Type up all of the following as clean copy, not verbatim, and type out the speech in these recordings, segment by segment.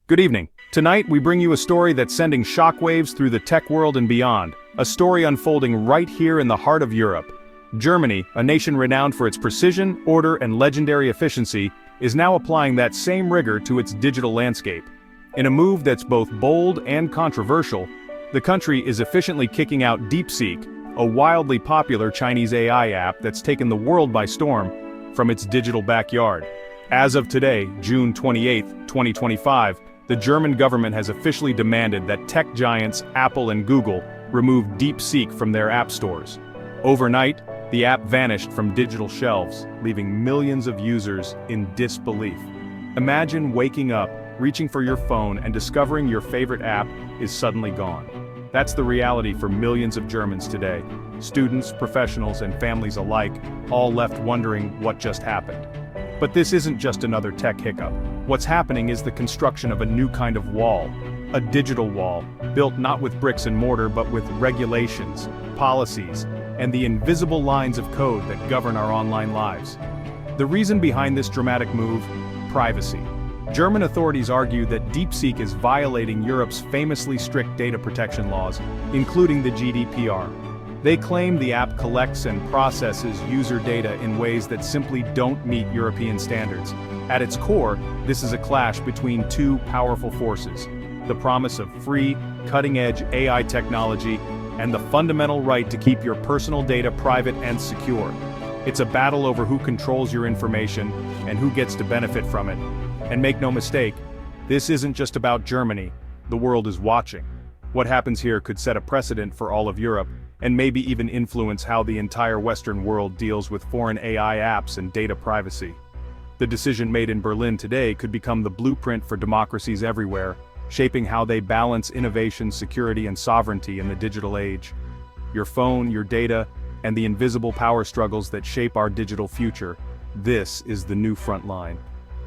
Good evening. Tonight, we bring you a story that's sending shockwaves through the tech world and beyond. A story unfolding right here in the heart of Europe. Germany, a nation renowned for its precision, order, and legendary efficiency, is now applying that same rigor to its digital landscape. In a move that's both bold and controversial, the country is efficiently kicking out DeepSeek, a wildly popular Chinese AI app that's taken the world by storm, from its digital backyard. As of today, June 28, 2025, the German government has officially demanded that tech giants Apple and Google remove DeepSeek from their app stores. Overnight, the app vanished from digital shelves, leaving millions of users in disbelief. Imagine waking up, reaching for your phone, and discovering your favorite app is suddenly gone. That's the reality for millions of Germans today. Students, professionals, and families alike, all left wondering what just happened. But this isn't just another tech hiccup. What's happening is the construction of a new kind of wall. A digital wall, built not with bricks and mortar but with regulations, policies, and the invisible lines of code that govern our online lives. The reason behind this dramatic move? Privacy. German authorities argue that DeepSeek is violating Europe's famously strict data protection laws, including the GDPR. They claim the app collects and processes user data in ways that simply don't meet European standards. At its core, this is a clash between two powerful forces: the promise of free, cutting-edge AI technology, and the fundamental right to keep your personal data private and secure. It's a battle over who controls your information and who gets to benefit from it. And make no mistake, this isn't just about Germany. The world is watching. What happens here could set a precedent for all of Europe, and maybe even influence how the entire Western world deals with foreign AI apps and data privacy. The decision made in Berlin today could become the blueprint for democracies everywhere, shaping how they balance innovation, security, and sovereignty in the digital age. Your phone, your data, and the invisible power struggles that shape our digital future. This is the new front line.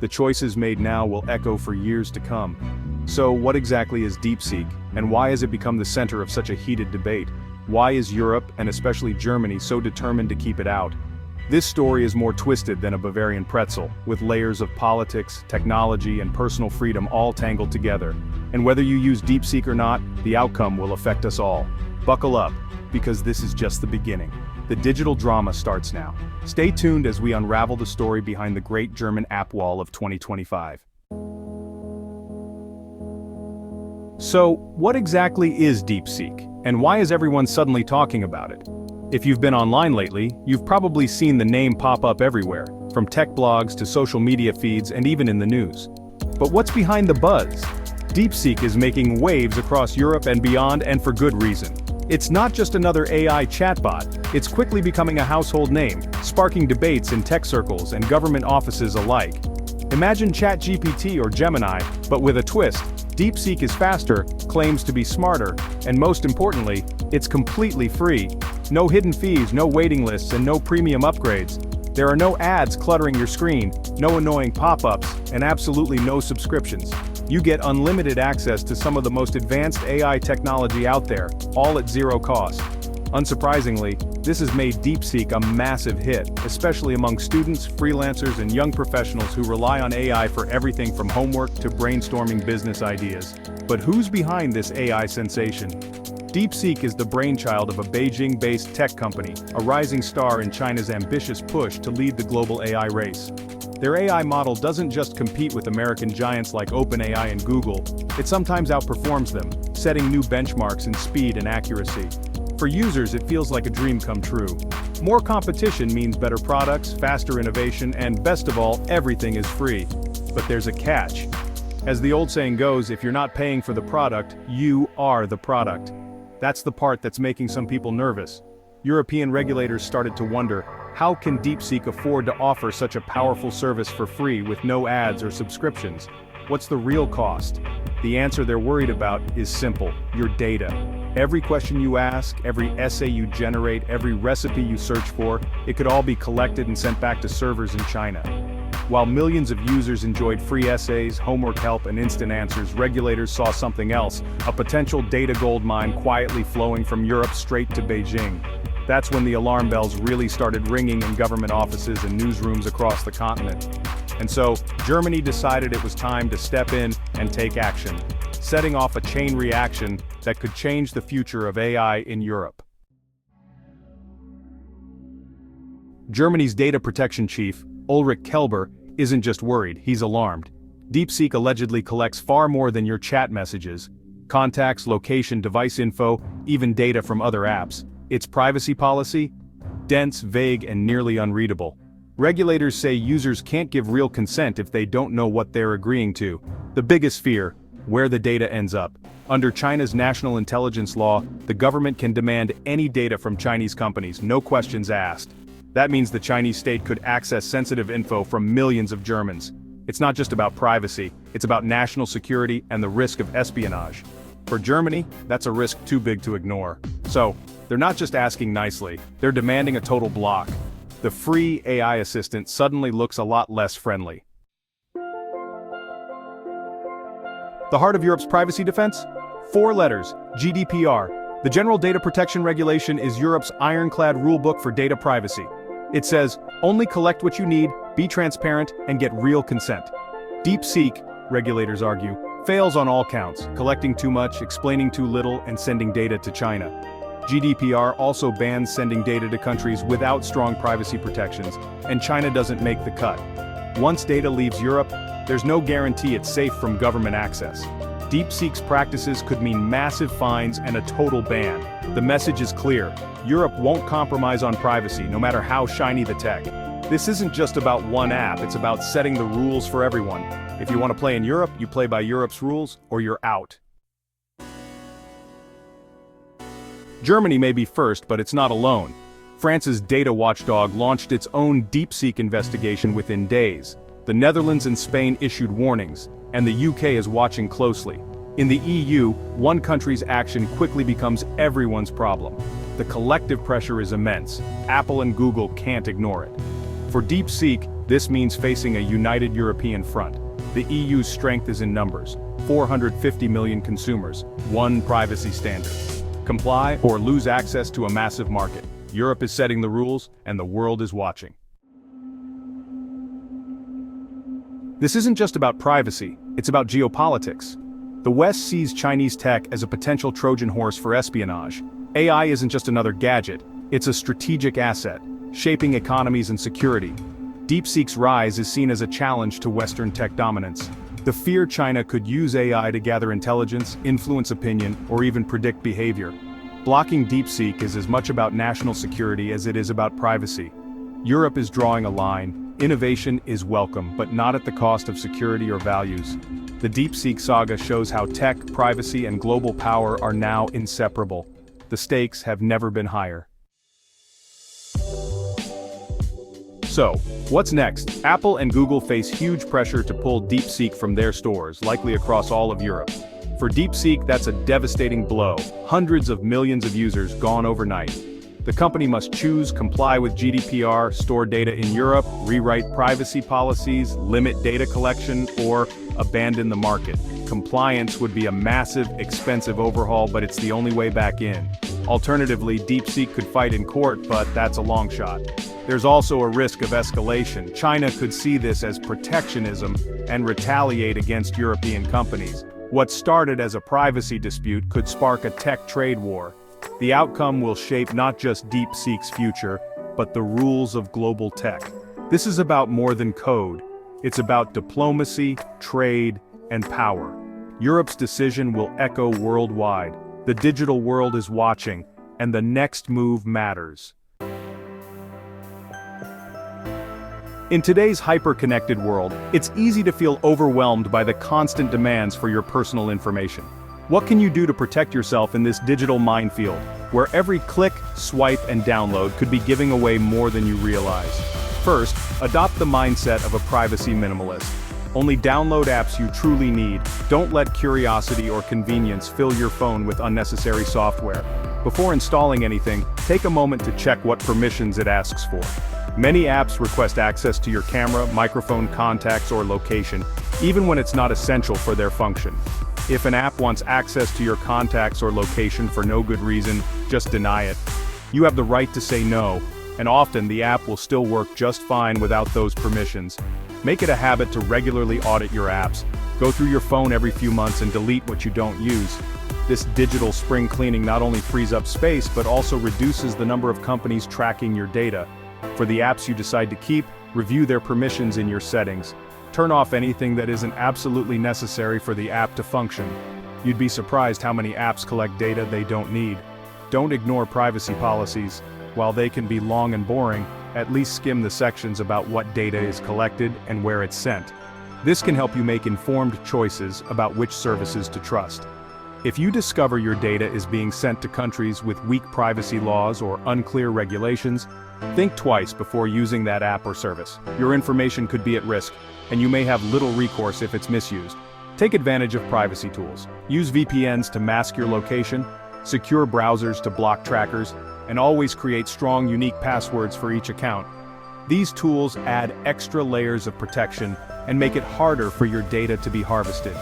The choices made now will echo for years to come. So what exactly is DeepSeek, and why has it become the center of such a heated debate? Why is Europe, and especially Germany, so determined to keep it out? This story is more twisted than a Bavarian pretzel, with layers of politics, technology, and personal freedom all tangled together. And whether you use DeepSeek or not, the outcome will affect us all. Buckle up, because this is just the beginning. The digital drama starts now. Stay tuned as we unravel the story behind the great German app wall of 2025. So, what exactly is DeepSeek, and why is everyone suddenly talking about it? If you've been online lately, you've probably seen the name pop up everywhere, from tech blogs to social media feeds and even in the news. But what's behind the buzz? DeepSeek is making waves across Europe and beyond, and for good reason. It's not just another AI chatbot, it's quickly becoming a household name, sparking debates in tech circles and government offices alike. Imagine ChatGPT or Gemini, but with a twist. DeepSeek is faster, claims to be smarter, and most importantly, it's completely free. No hidden fees, no waiting lists, and no premium upgrades. There are no ads cluttering your screen, no annoying pop-ups, and absolutely no subscriptions. You get unlimited access to some of the most advanced AI technology out there, all at zero cost. Unsurprisingly, this has made DeepSeek a massive hit, especially among students, freelancers, and young professionals who rely on AI for everything from homework to brainstorming business ideas. But who's behind this AI sensation? DeepSeek is the brainchild of a Beijing-based tech company, a rising star in China's ambitious push to lead the global AI race. Their AI model doesn't just compete with American giants like OpenAI and Google, it sometimes outperforms them, setting new benchmarks in speed and accuracy. For users, it feels like a dream come true. More competition means better products, faster innovation, and best of all, everything is free. But there's a catch. As the old saying goes, if you're not paying for the product, you are the product. That's the part that's making some people nervous. European regulators started to wonder, how can DeepSeek afford to offer such a powerful service for free with no ads or subscriptions? What's the real cost? The answer they're worried about is simple: your data. Every question you ask, every essay you generate, every recipe you search for, it could all be collected and sent back to servers in China. While millions of users enjoyed free essays, homework help, and instant answers, regulators saw something else: a potential data goldmine quietly flowing from Europe straight to Beijing. That's when the alarm bells really started ringing in government offices and newsrooms across the continent. And so, Germany decided it was time to step in and take action, setting off a chain reaction that could change the future of AI in Europe. Germany's data protection chief, Ulrich Kelber, isn't just worried, he's alarmed. DeepSeek allegedly collects far more than your chat messages, contacts, location, device info, even data from other apps. Its privacy policy? Dense, vague, and nearly unreadable. Regulators say users can't give real consent if they don't know what they're agreeing to. The biggest fear: where the data ends up. Under China's national intelligence law, the government can demand any data from Chinese companies, no questions asked. That means the Chinese state could access sensitive info from millions of Germans. It's not just about privacy, it's about national security and the risk of espionage. For Germany, that's a risk too big to ignore. So, they're not just asking nicely, they're demanding a total block. The free AI assistant suddenly looks a lot less friendly. The heart of Europe's privacy defense? 4 letters: GDPR. The General Data Protection Regulation is Europe's ironclad rulebook for data privacy. It says, only collect what you need, be transparent, and get real consent. DeepSeek, regulators argue, fails on all counts, collecting too much, explaining too little, and sending data to China. GDPR also bans sending data to countries without strong privacy protections, and China doesn't make the cut. Once data leaves Europe, there's no guarantee it's safe from government access. DeepSeek's practices could mean massive fines and a total ban. The message is clear: Europe won't compromise on privacy, no matter how shiny the tech. This isn't just about one app, it's about setting the rules for everyone. If you want to play in Europe, you play by Europe's rules, or you're out. Germany may be first, but it's not alone. France's data watchdog launched its own DeepSeek investigation within days. The Netherlands and Spain issued warnings, and the UK is watching closely. In the EU, one country's action quickly becomes everyone's problem. The collective pressure is immense. Apple and Google can't ignore it. For DeepSeek, this means facing a united European front. The EU's strength is in numbers: 450 million consumers, one privacy standard. Comply or lose access to a massive market. Europe is setting the rules, and the world is watching. This isn't just about privacy, it's about geopolitics. The West sees Chinese tech as a potential Trojan horse for espionage. AI isn't just another gadget, it's a strategic asset, shaping economies and security. DeepSeek's rise is seen as a challenge to Western tech dominance. The fear China could use AI to gather intelligence, influence opinion, or even predict behavior. Blocking DeepSeek is as much about national security as it is about privacy. Europe is drawing a line. Innovation is welcome, but not at the cost of security or values. The DeepSeek saga shows how tech, privacy, and global power are now inseparable. The stakes have never been higher. So, what's next? Apple and Google face huge pressure to pull DeepSeek from their stores, likely across all of Europe. For DeepSeek, that's a devastating blow. Hundreds of millions of users gone overnight. The company must choose: comply with GDPR, store data in Europe, rewrite privacy policies, limit data collection, or abandon the market. Compliance would be a massive, expensive overhaul, but it's the only way back in. Alternatively, DeepSeek could fight in court, but that's a long shot. There's also a risk of escalation. China could see this as protectionism and retaliate against European companies. What started as a privacy dispute could spark a tech trade war. The outcome will shape not just DeepSeek's future, but the rules of global tech. This is about more than code. It's about diplomacy, trade, and power. Europe's decision will echo worldwide. The digital world is watching, and the next move matters. In today's hyper-connected world, it's easy to feel overwhelmed by the constant demands for your personal information. What can you do to protect yourself in this digital minefield, where every click, swipe, and download could be giving away more than you realize? First, adopt the mindset of a privacy minimalist. Only download apps you truly need. Don't let curiosity or convenience fill your phone with unnecessary software. Before installing anything, take a moment to check what permissions it asks for. Many apps request access to your camera, microphone, contacts, or location, even when it's not essential for their function. If an app wants access to your contacts or location for no good reason, just deny it. You have the right to say no, and often the app will still work just fine without those permissions. Make it a habit to regularly audit your apps. Go through your phone every few months and delete what you don't use. This digital spring cleaning not only frees up space but also reduces the number of companies tracking your data. For the apps you decide to keep, review their permissions in your settings. Turn off anything that isn't absolutely necessary for the app to function. You'd be surprised how many apps collect data they don't need. Don't ignore privacy policies. While they can be long and boring, at least skim the sections about what data is collected and where it's sent. This can help you make informed choices about which services to trust. If you discover your data is being sent to countries with weak privacy laws or unclear regulations, think twice before using that app or service. Your information could be at risk, and you may have little recourse if it's misused. Take advantage of privacy tools. Use VPNs to mask your location, secure browsers to block trackers, and always create strong, unique passwords for each account. These tools add extra layers of protection and make it harder for your data to be harvested.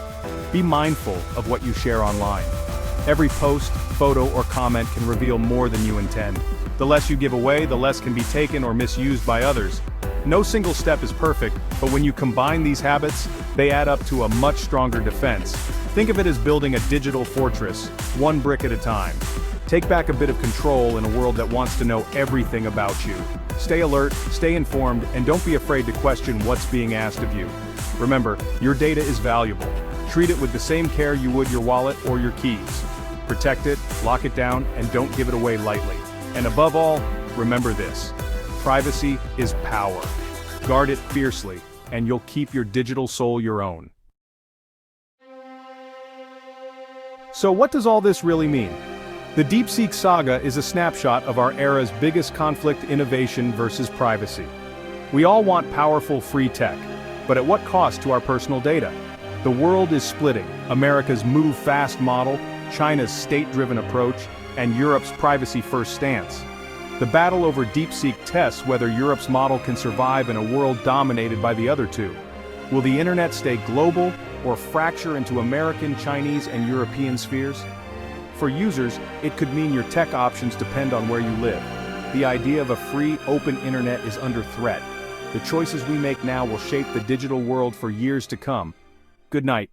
Be mindful of what you share online. Every post, photo, or comment can reveal more than you intend. The less you give away, the less can be taken or misused by others. No single step is perfect, but when you combine these habits, they add up to a much stronger defense. Think of it as building a digital fortress, one brick at a time. Take back a bit of control in a world that wants to know everything about you. Stay alert, stay informed, and don't be afraid to question what's being asked of you. Remember, your data is valuable. Treat it with the same care you would your wallet or your keys. Protect it, lock it down, and don't give it away lightly. And above all, remember this: privacy is power. Guard it fiercely, and you'll keep your digital soul your own. So what does all this really mean? The DeepSeek saga is a snapshot of our era's biggest conflict: innovation versus privacy. We all want powerful free tech, but at what cost to our personal data? The world is splitting: America's move fast model, China's state-driven approach, and Europe's privacy-first stance. The battle over DeepSeek tests whether Europe's model can survive in a world dominated by the other two. Will the internet stay global or fracture into American, Chinese, and European spheres? For users, it could mean your tech options depend on where you live. The idea of a free, open internet is under threat. The choices we make now will shape the digital world for years to come. Good night.